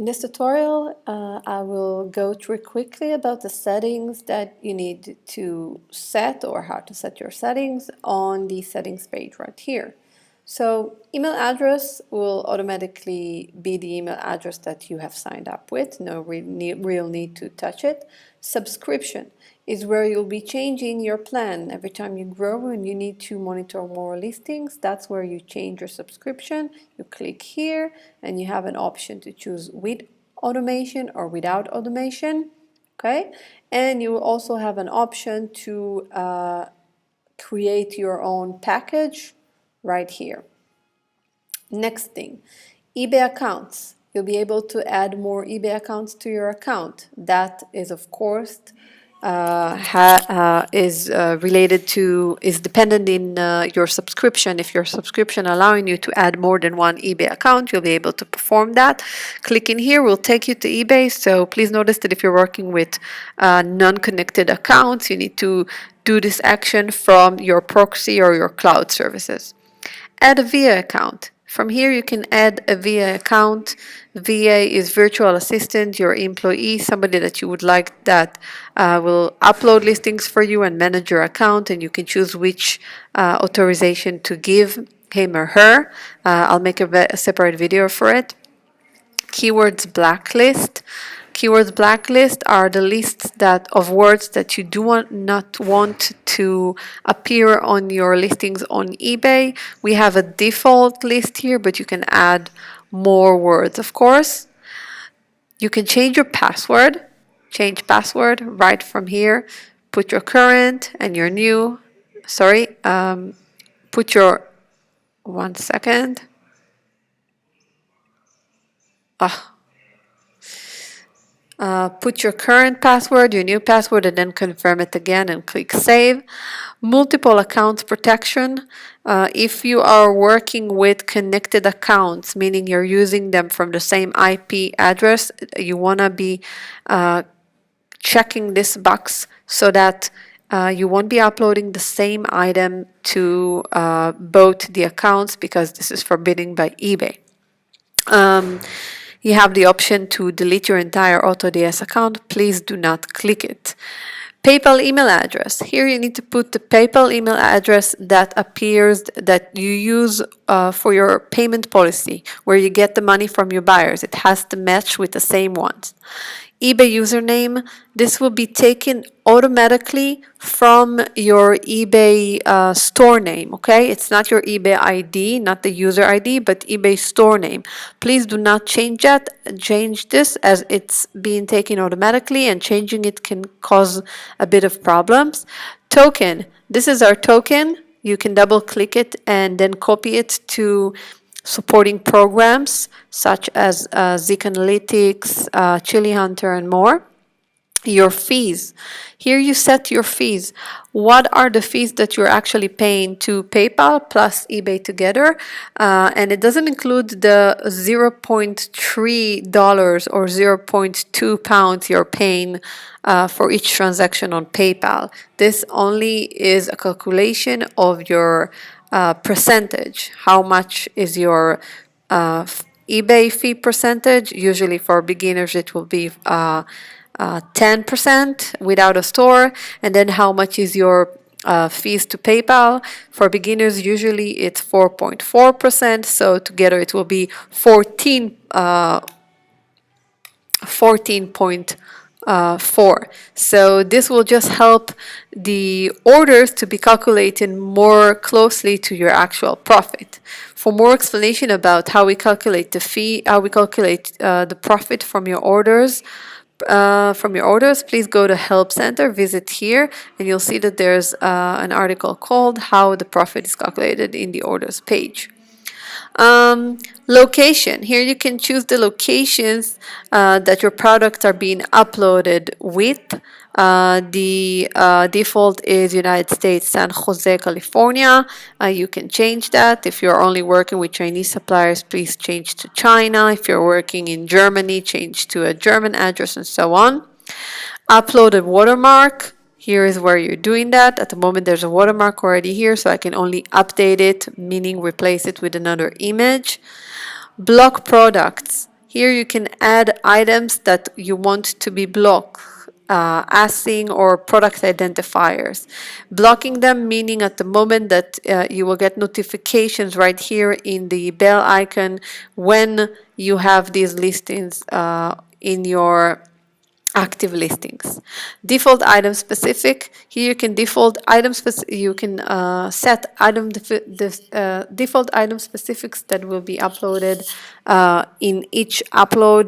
In this tutorial, I will go through quickly about the settings that you need to set, or how to set your settings on the settings page right here. So email address will automatically be the email address that you have signed up with. No real need to touch it. Subscription is where you'll be changing your plan. Every time you grow and you need to monitor more listings, that's where you change your subscription. You click here and you have an option to choose with automation or without automation. Okay, and you will also have an option to create your own package right here. Next thing, eBay accounts. You'll be able to add more eBay accounts to your account. That is, of course, is dependent in your subscription. If your subscription allowing you to add more than one eBay account, you'll be able to perform that. Clicking here will take you to eBay. So please notice that if you're working with non-connected accounts, you need to do this action from your proxy or your cloud services. Add a VA account. From here you can add a VA account. VA is virtual assistant, your employee, somebody that you would like that will upload listings for you and manage your account, and you can choose which authorization to give him or her. I'll make a separate video for it. Keywords blacklist. Keywords blacklist are the lists of words that you not want to appear on your listings on eBay. We have a default list here, but you can add more words, of course. You can change your password. Change password right from here. Put your current and your new. Put your. One second. Put your current password, your new password, and then confirm it again and click Save. Multiple accounts protection. If you are working with connected accounts, meaning you're using them from the same IP address, you want to be checking this box so that you won't be uploading the same item to both the accounts, because this is forbidden by eBay. You have the option to delete your entire AutoDS account. Please do not click it. PayPal email address. Here you need to put the PayPal email address that appears, that you use for your payment policy, where you get the money from your buyers. It has to match with the same ones. eBay username. This will be taken automatically from your eBay store name, okay? It's not your eBay ID, not the user ID, but eBay store name. Please do not change that. Change this, as it's being taken automatically, and changing it can cause a bit of problems. Token. This is our token. You can double click it and then copy it to supporting programs such as Zik Analytics, Chili Hunter, and more. Your fees. Here you set your fees. What are the fees that you're actually paying to PayPal plus eBay together? And it doesn't include the $0.3 or 0.2 pounds you're paying for each transaction on PayPal. This only is a calculation of your percentage. How much is your eBay fee percentage? Usually for beginners it will be 10% without a store, and then how much is your fees to PayPal. For beginners usually it's 4.4%, so together it will be 14.4. So this will just help the orders to be calculated more closely to your actual profit. For more explanation about how we calculate the fee, how we calculate the profit from your orders, please go to Help Center, visit here, and you'll see that there's an article called How the Profit is Calculated in the Orders page. Location. Here you can choose the locations that your products are being uploaded with. The default is United States, San Jose, California. You can change that. If you're only working with Chinese suppliers, please change to China. If you're working in Germany, change to a German address, and so on. Upload a watermark. Here is where you're doing that. At the moment there's a watermark already here, so I can only update it, meaning replace it with another image. Block products. Here you can add items that you want to be blocked, asking or product identifiers. Blocking them meaning at the moment that you will get notifications right here in the bell icon when you have these listings in your active listings. Default item specific. Here you can default item you can set default item specifics that will be uploaded in each upload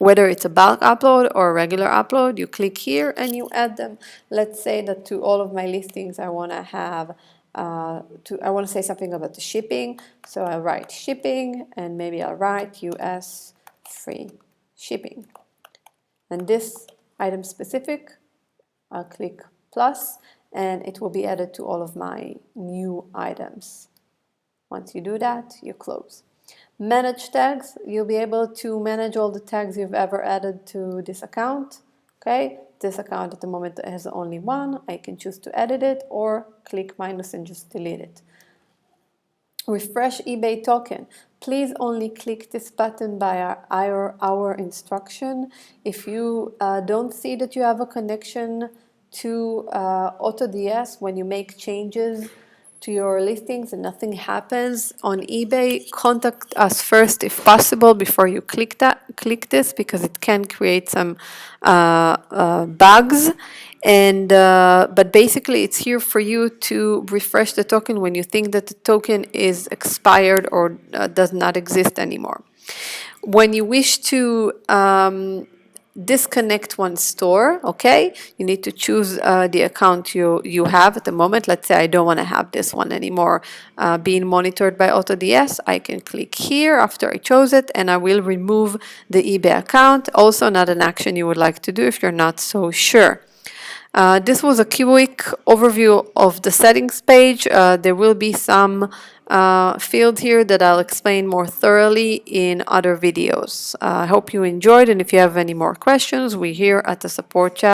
whether it's a bulk upload or a regular upload. You click here and you add them. Let's say that to all of my listings I want to have I want to say something about the shipping, so I'll write shipping and maybe I'll write US free shipping. And this item specific, I'll click plus and it will be added to all of my new items. Once you do that, you close. Manage tags, you'll be able to manage all the tags you've ever added to this account. Okay, this account at the moment has only one. I can choose to edit it or click minus and just delete it. Refresh eBay token. Please only click this button by our instruction. If you don't see that you have a connection to AutoDS when you make changes to your listings and nothing happens on eBay, contact us first if possible before you click this, because it can create some bugs. And but basically it's here for you to refresh the token when you think that the token is expired or does not exist anymore. When you wish to disconnect one store, okay, you need to choose the account you have at the moment. Let's say I don't want to have this one anymore being monitored by AutoDS. I can click here after I chose it and I will remove the eBay account. Also not an action you would like to do if you're not so sure. This was a quick overview of the settings page. There will be some field here that I'll explain more thoroughly in other videos. I hope you enjoyed, and if you have any more questions, we're here at the support chat.